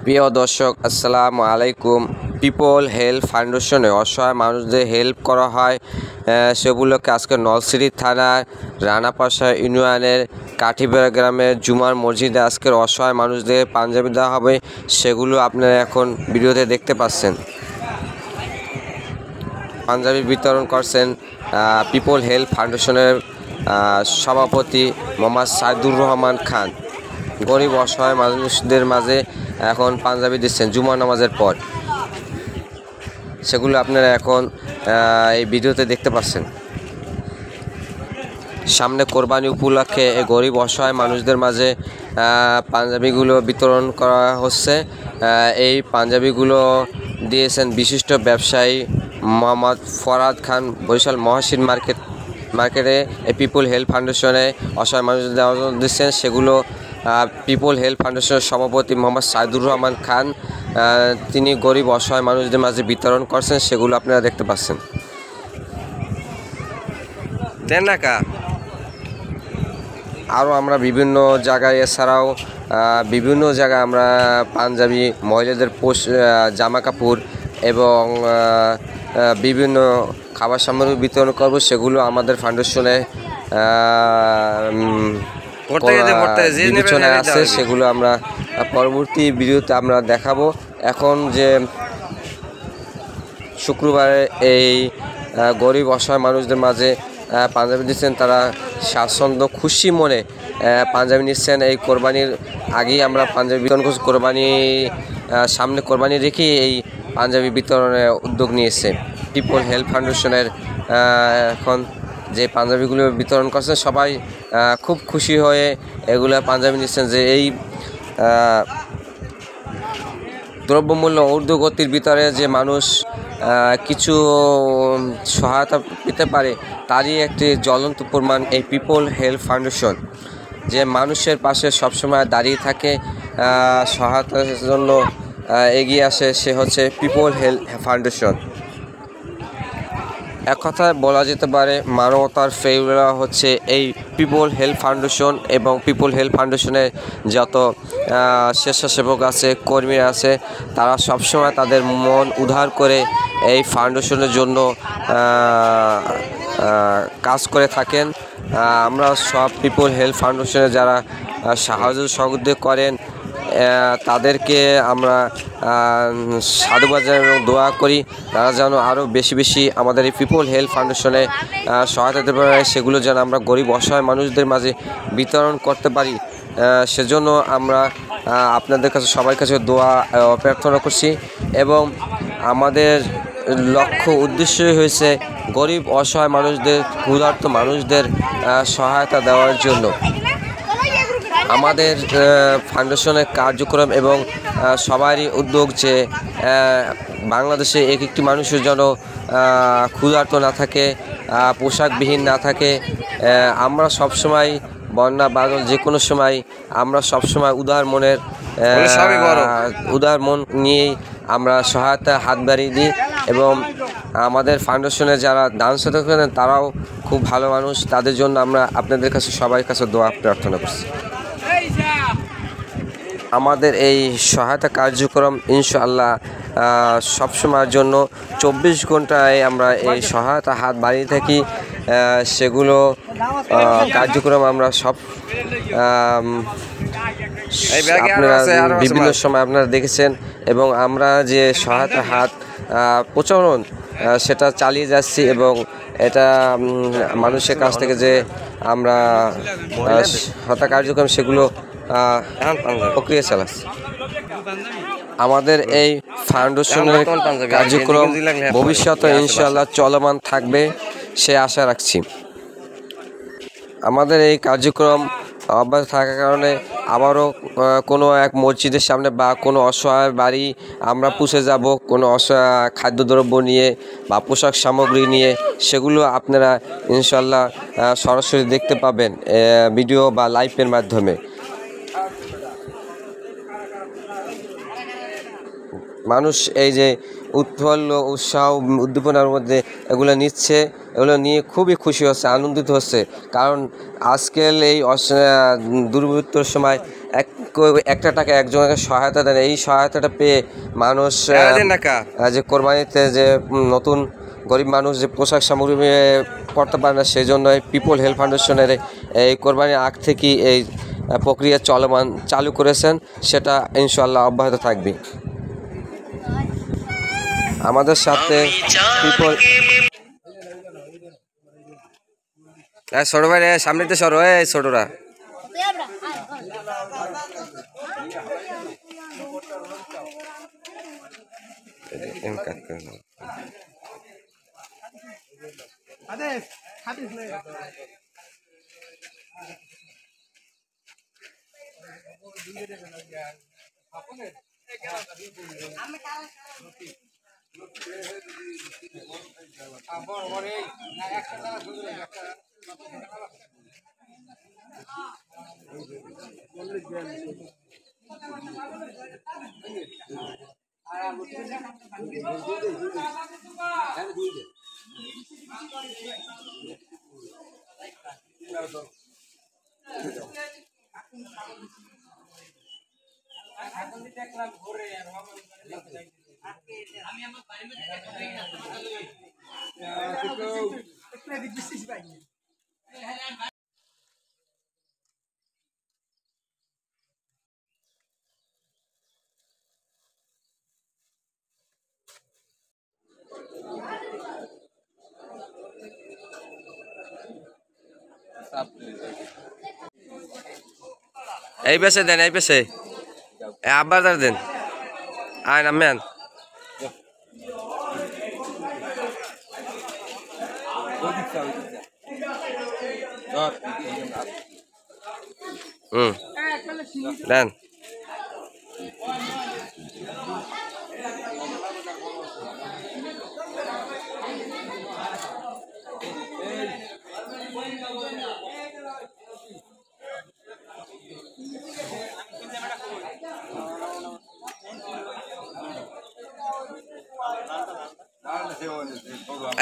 প্রিয় দর্শক, আসসালামু আলাইকুম। পিপল হেল্প ফাউন্ডেশনে অসহায় মানুষদের হেল্প করা হয়। সেগুলোকে আজকে নলছিটি থানার রানাপাশা ইউনিয়নের কাঠিবেড়া গ্রামের জুমার মসজিদে আজকের অসহায় মানুষদের পাঞ্জাবি দেওয়া হবে। সেগুলো আপনারা এখন ভিডিওতে দেখতে পাচ্ছেন। পাঞ্জাবি বিতরণ করছেন পিপল হেল্প ফাউন্ডেশনের সভাপতি মোহাম্মদ সাইদুর রহমান খান। গরিব অসহায় মানুষদের মাঝে এখন পাঞ্জাবি দিচ্ছেন জুমার নামাজের পর। সেগুলো আপনারা এখন এই ভিডিওতে দেখতে পাচ্ছেন। সামনে কোরবানি উপলক্ষে এই গরিব অসহায় মানুষদের মাঝে পাঞ্জাবিগুলো বিতরণ করা হচ্ছে। এই পাঞ্জাবিগুলো দিয়েছেন বিশিষ্ট ব্যবসায়ী মোহাম্মদ ফরাদ খান, বরিশাল মহাসিন মার্কেটে এই পিপল হেল্প ফাউন্ডেশনে অসহায় মানুষদের দেওয়া দিচ্ছেন। সেগুলো পিপল হেল্প ফাউন্ডেশনের সভাপতি মোহাম্মদ সাইদুর রহমান খান তিনি গরিব অসহায় মানুষদের মাঝে বিতরণ করছেন। সেগুলো আপনারা দেখতে পাচ্ছেন। দেন না কা আরও আমরা বিভিন্ন জায়গায়, এছাড়াও বিভিন্ন জায়গায় আমরা পাঞ্জাবি, মহিলাদের জামা কাপড় এবং বিভিন্ন খাবার সামগ্রী বিতরণ করব। সেগুলো আমাদের ফাউন্ডেশনে বিবেচনায় আছে। সেগুলো আমরা পরবর্তী ভিডিওতে আমরা দেখাবো। এখন যে শুক্রবারে এই গরিব অসহায় মানুষদের মাঝে পাঞ্জাবি দিচ্ছেন, তারা স্বাচ্ছন্দ্য খুশি মনে পাঞ্জাবি নিচ্ছেন। এই কোরবানির আগেই আমরা পাঞ্জাবি বিতরণ করছি। সামনে কোরবানি রেখে এই পাঞ্জাবি বিতরণের উদ্যোগ নিয়েছে পিপল হেল্প ফাউন্ডেশনের। এখন যে পাঞ্জাবিগুলো বিতরণ করছে সবাই খুব খুশি হয়ে এগুলো পাঞ্জাবি নিচ্ছেন। যে এই দ্রব্যমূল্য ঊর্ধ্বগতির ভিতরে যে মানুষ কিছু সহায়তা পেতে পারে, তারই একটি জ্বলন্ত প্রমাণ এই পিপল হেল্প ফাউন্ডেশন, যে মানুষের পাশে সবসময় দাঁড়িয়ে থাকে, সহায়তার জন্য এগিয়ে আসে। সে হচ্ছে পিপল হেল্প ফাউন্ডেশন। এক কথায় বলা যেতে পারে মানবতার ফেউরা হচ্ছে এই পিপল হেল্প ফাউন্ডেশন। এবং পিপল হেল্প ফাউন্ডেশনের যত স্বেচ্ছাসেবক আছে, কর্মীরা আছে, তারা সবসময় তাদের মন উদার করে এই ফাউন্ডেশনের জন্য কাজ করে থাকেন। আমরা সব পিপল হেল্প ফাউন্ডেশনে যারা সাহায্য সহযোগিতা করেন তাদেরকে আমরা সাধুবাদ এবং দোয়া করি, তারা যেন আরও বেশি বেশি আমাদের এই পিপল হেল্প ফাউন্ডেশনে সহায়তা দিতে পারে। সেগুলো যেন আমরা গরিব অসহায় মানুষদের মাঝে বিতরণ করতে পারি। সেজন্য আমরা আপনাদের কাছে, সবার কাছে দোয়া প্রার্থনা করছি। এবং আমাদের লক্ষ্য উদ্দেশ্যই হয়েছে গরিব অসহায় মানুষদের, ক্ষুধার্ত মানুষদের সহায়তা দেওয়ার জন্য। আমাদের ফাউন্ডেশনের কার্যক্রম এবং সবারই উদ্যোগ যে বাংলাদেশে একটি মানুষের যেন ক্ষুধার্ত না থাকে, পোশাকবিহীন না থাকে। আমরা সবসময় বন্যা বাদল যে কোনো সময় আমরা সবসময় উদার মন নিয়েই আমরা সহায়তা হাত বাড়িয়ে দিই। এবং আমাদের ফাউন্ডেশনে যারা দান সহায়তা করেন তারাও খুব ভালো মানুষ। তাদের জন্য আমরা আপনাদের কাছে, সবার কাছে দোয়া প্রার্থনা করছি। আমাদের এই সহায়তা কার্যক্রম ইনশাআল্লাহ সবসময়ের জন্য 24 ঘন্টায় আমরা এই সহায়তা হাত বাড়িয়ে থাকি। সেগুলো কার্যক্রম আমরা সব আপনারা বিভিন্ন সময় আপনারা দেখেছেন। এবং আমরা যে সহায়তা হাত প্রচলন সেটা চালিয়ে যাচ্ছি। এবং এটা মানুষের কাছ থেকে যে আমরা সহায়তা কার্যক্রম সেগুলো প্রক্রিয়া চালাচ্ছে। আমাদের এই ফাউন্ডেশনের কার্যক্রম ভবিষ্যতে ইনশাআল্লাহ চলমান থাকবে, সে আশা রাখছি। আমাদের এই কার্যক্রম অব্যাহত থাকার কারণে আবারও কোনো এক মসজিদের সামনে বা কোনো অসহায় বাড়ি আমরা পৌঁছে যাব কোনো অসহায় খাদ্যদ্রব্য নিয়ে বা পোশাক সামগ্রী নিয়ে। সেগুলো আপনারা ইনশাআল্লাহ সরাসরি দেখতে পাবেন ভিডিও বা লাইভের মাধ্যমে। মানুষ এই যে উৎফুল্ল উৎসাহ উদ্দীপনার মধ্যে এগুলো নিচ্ছে, এগুলো নিয়ে খুবই খুশি হচ্ছে, আনন্দিত হচ্ছে। কারণ আজকাল এই দুর্বৃত্তর সময় একটা টাকা একজনকে সহায়তা দেন। এই সহায়তাটা পেয়ে মানুষ যে কোরবানিতে যে নতুন গরিব মানুষ যে পোশাক সামগ্রী পড়তে পারে না, সেই জন্য পিপল হেল্প ফাউন্ডেশনের এই কোরবানির আগ থেকেই এই প্রক্রিয়া চালু করেছেন, সেটা ইনশাআল্লাহ অব্যাহত থাকবে। আমাদের সাথে পিপল ছোট ভাই সামনেতে সরো, ছোটরা এই পেছে দেন, এই পেছে আব্বার দেন, আয় নামেন। দেন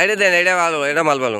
এটা দেন, এটা ভালো, এটা মাল ভালো।